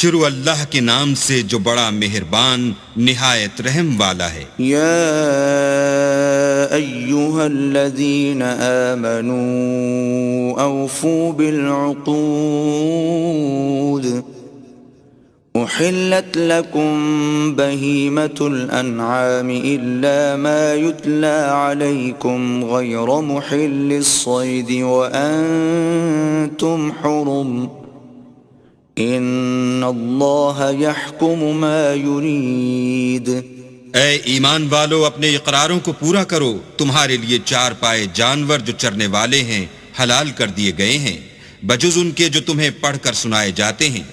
شروع اللہ کے نام سے جو بڑا مہربان نہایت رحم والا ہے۔ یا ایھا الذین آمنوا اوفوا بالعقود احلت لکم بہیمۃ الانعام الا ما یتلی علیکم غیر محل الصید وانتم حرم ان اللہ یحکم ما یرید۔ اے ایمان والو، اپنے اقراروں کو پورا کرو۔ تمہارے لیے چار پائے جانور جو چرنے والے ہیں حلال کر دیے گئے ہیں، بجز ان کے جو تمہیں پڑھ کر سنائے جاتے ہیں،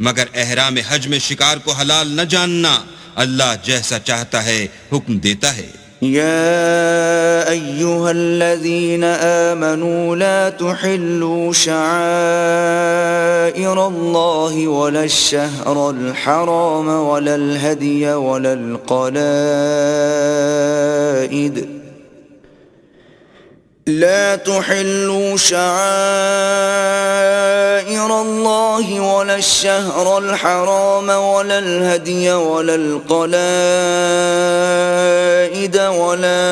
مگر احرام حج میں شکار کو حلال نہ جاننا، اللہ جیسا چاہتا ہے حکم دیتا ہے۔ يا أيها الذين آمنوا لا تحلوا شعائر الله ولا الشهر الحرام ولا الهدي ولا القلائد لا تحلوا شعائر الله ولا الشهر الحرام ولا الهدي ولا القلائد ولا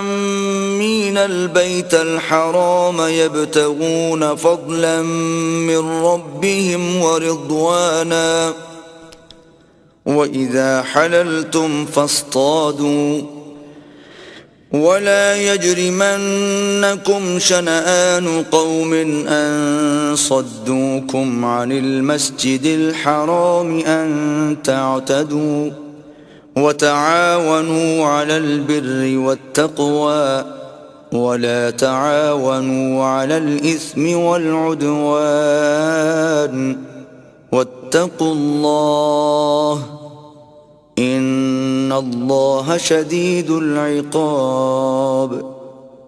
آمين البيت الحرام يبتغون فضلا من ربهم ورضوانا وإذا حللتم فاصطادوا ولا يجرمنكم شنآن قوم أن صدوكم عن المسجد الحرام أن تعتدوا وتعاونوا على البر والتقوى ولا تعاونوا على الإثم والعدوان واتقوا الله ان اللہ شدید العقاب۔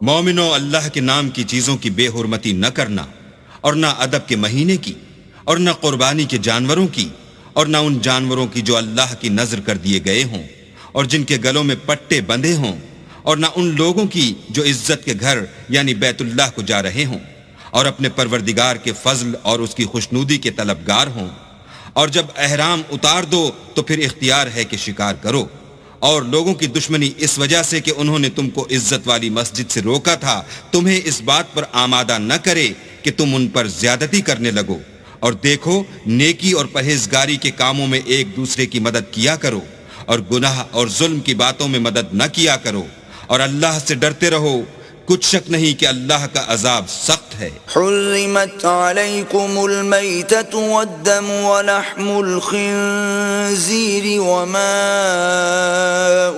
مومنو، اللہ کے نام کی چیزوں کی بے حرمتی نہ کرنا، اور نہ ادب کے مہینے کی، اور نہ قربانی کے جانوروں کی، اور نہ ان جانوروں کی جو اللہ کی نذر کر دیے گئے ہوں اور جن کے گلوں میں پٹے بندھے ہوں، اور نہ ان لوگوں کی جو عزت کے گھر یعنی بیت اللہ کو جا رہے ہوں اور اپنے پروردگار کے فضل اور اس کی خوشنودی کے طلبگار ہوں۔ اور جب احرام اتار دو تو پھر اختیار ہے کہ شکار کرو، اور لوگوں کی دشمنی اس وجہ سے کہ انہوں نے تم کو عزت والی مسجد سے روکا تھا تمہیں اس بات پر آمادہ نہ کرے کہ تم ان پر زیادتی کرنے لگو، اور دیکھو نیکی اور پرہیزگاری کے کاموں میں ایک دوسرے کی مدد کیا کرو، اور گناہ اور ظلم کی باتوں میں مدد نہ کیا کرو، اور اللہ سے ڈرتے رہو، کچھ شک نہیں کہ اللہ کا عذاب سخت ہے۔ حرمت علیکم المیتۃ والدم ولحم الخنزیر وما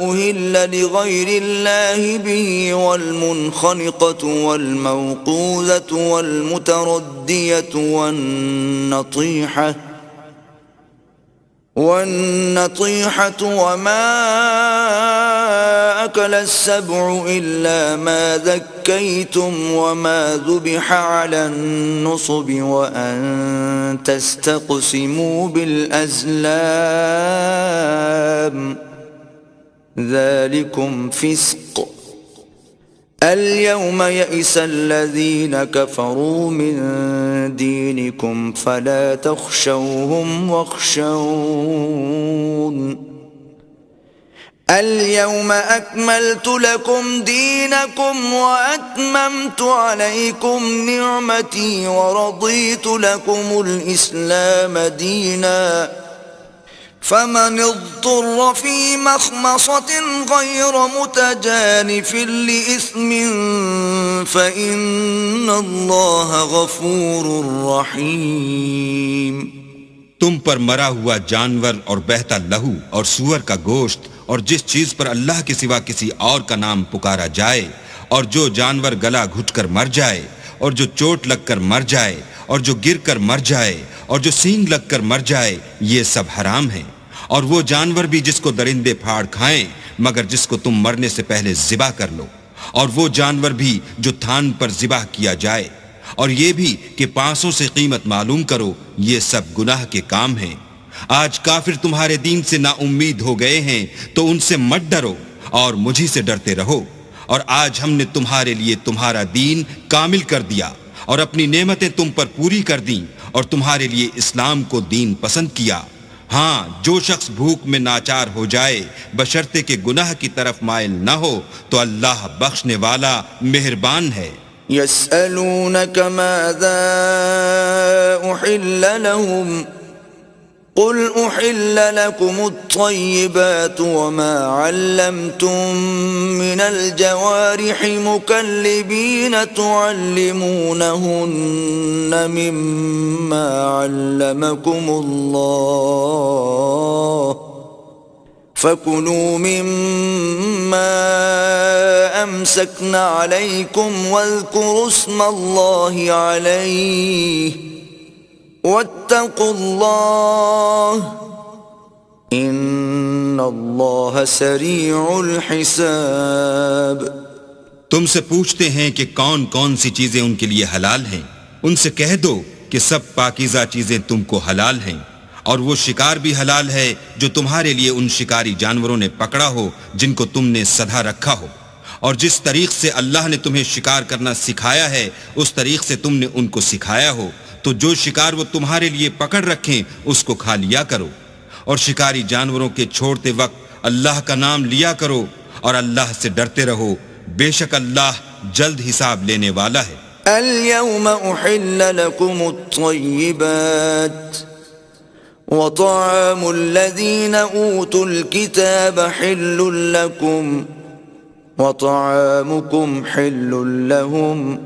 أهل لغیر اللہ به والمنخنقۃ والموقوذۃ والمتردیۃ والنطیحة وما أكل السبع إلا ما ذكيتم وما ذبح على النصب وأن تستقسموا بالأزلام ذلكم فسق اليوم يئس الذين كفروا من دينكم فلا تخشوهم واخشون اليوم أكملت لكم دينكم وأتممت عليكم نعمتي ورضيت لكم الإسلام دينا فمن اضطر في مخمصة غير متجانف لإثم فإن الله غفور رحيم۔ تم پر مرا ہوا جانور اور بہتا لہو اور سور کا گوشت اور جس چیز پر اللہ کے سوا کسی اور کا نام پکارا جائے، اور جو جانور گلا گھٹ کر مر جائے، اور جو چوٹ لگ کر مر جائے، اور جو گر کر مر جائے، اور جو سینگ لگ کر مر جائے، یہ سب حرام ہیں۔ اور وہ جانور بھی جس کو درندے پھاڑ کھائیں مگر جس کو تم مرنے سے پہلے ذبح کر لو، اور وہ جانور بھی جو تھان پر ذبح کیا جائے، اور یہ بھی کہ پانسوں سے قیمت معلوم کرو، یہ سب گناہ کے کام ہیں۔ آج کافر تمہارے دین سے نا امید ہو گئے ہیں تو ان سے مت ڈرو اور مجھی سے ڈرتے رہو، اور آج ہم نے تمہارے لیے تمہارا دین کامل کر دیا، اور اپنی نعمتیں تم پر پوری کر دیں اور تمہارے لیے اسلام کو دین پسند کیا. ہاں، جو شخص بھوک میں ناچار ہو جائے بشرطے کہ گناہ کی طرف مائل نہ ہو تو اللہ بخشنے والا مہربان ہے. يسألونك ماذا أحل لهم قل أحل لكم الطيبات وما علمتم من الجوارح مكلبين تعلمونهن مما علمكم الله فَكُلُوا مِمَّا أَمْسَكْنَ عَلَيْكُمْ وَاذْكُرُوا اسْمَ اللَّهِ عَلَيْهِ وَاتَّقُوا اللَّهَ إِنَّ اللَّهَ سَرِيعُ الْحِسَابِ. تم سے پوچھتے ہیں کہ کون کون سی چیزیں ان کے لیے حلال ہیں. ان سے کہہ دو کہ سب پاکیزہ چیزیں تم کو حلال ہیں، اور وہ شکار بھی حلال ہے جو تمہارے لیے ان شکاری جانوروں نے پکڑا ہو جن کو تم نے سدھا رکھا ہو، اور جس طریق سے اللہ نے تمہیں شکار کرنا سکھایا ہے اس طریق سے تم نے ان کو سکھایا ہو، تو جو شکار وہ تمہارے لیے پکڑ رکھیں اس کو کھا لیا کرو، اور شکاری جانوروں کے چھوڑتے وقت اللہ کا نام لیا کرو اور اللہ سے ڈرتے رہو، بے شک اللہ جلد حساب لینے والا ہے. اليوم أحل لكم الطيبات وطعام الذين أوتوا الكتاب حل لكم وطعامكم حل لهم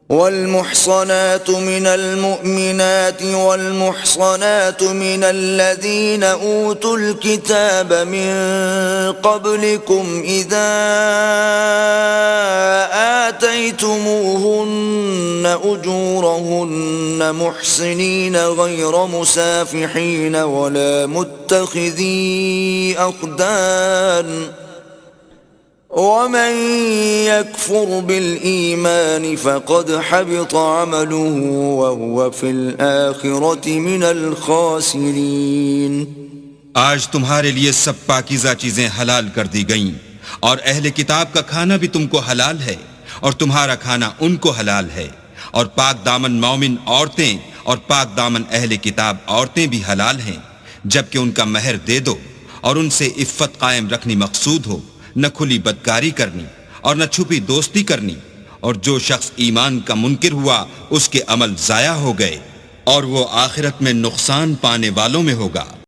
والمحصنات من المؤمنات والمحصنات من الذين أوتوا الكتاب من قبلكم إذا آتيتموهن أجورهن محصنين غير مسافحين ولا متخذي أخدان ومن يكفر بالإيمان فقد حبط عمله وهو في الآخرة من الخاسرين. آج تمہارے لیے سب پاکیزہ چیزیں حلال کر دی گئیں، اور اہل کتاب کا کھانا بھی تم کو حلال ہے اور تمہارا کھانا ان کو حلال ہے، اور پاک دامن مومن عورتیں اور پاک دامن اہل کتاب عورتیں بھی حلال ہیں، جبکہ ان کا مہر دے دو اور ان سے عفت قائم رکھنی مقصود ہو، نہ کھلی بدکاری کرنی اور نہ چھپی دوستی کرنی. اور جو شخص ایمان کا منکر ہوا اس کے عمل ضائع ہو گئے اور وہ آخرت میں نقصان پانے والوں میں ہوگا.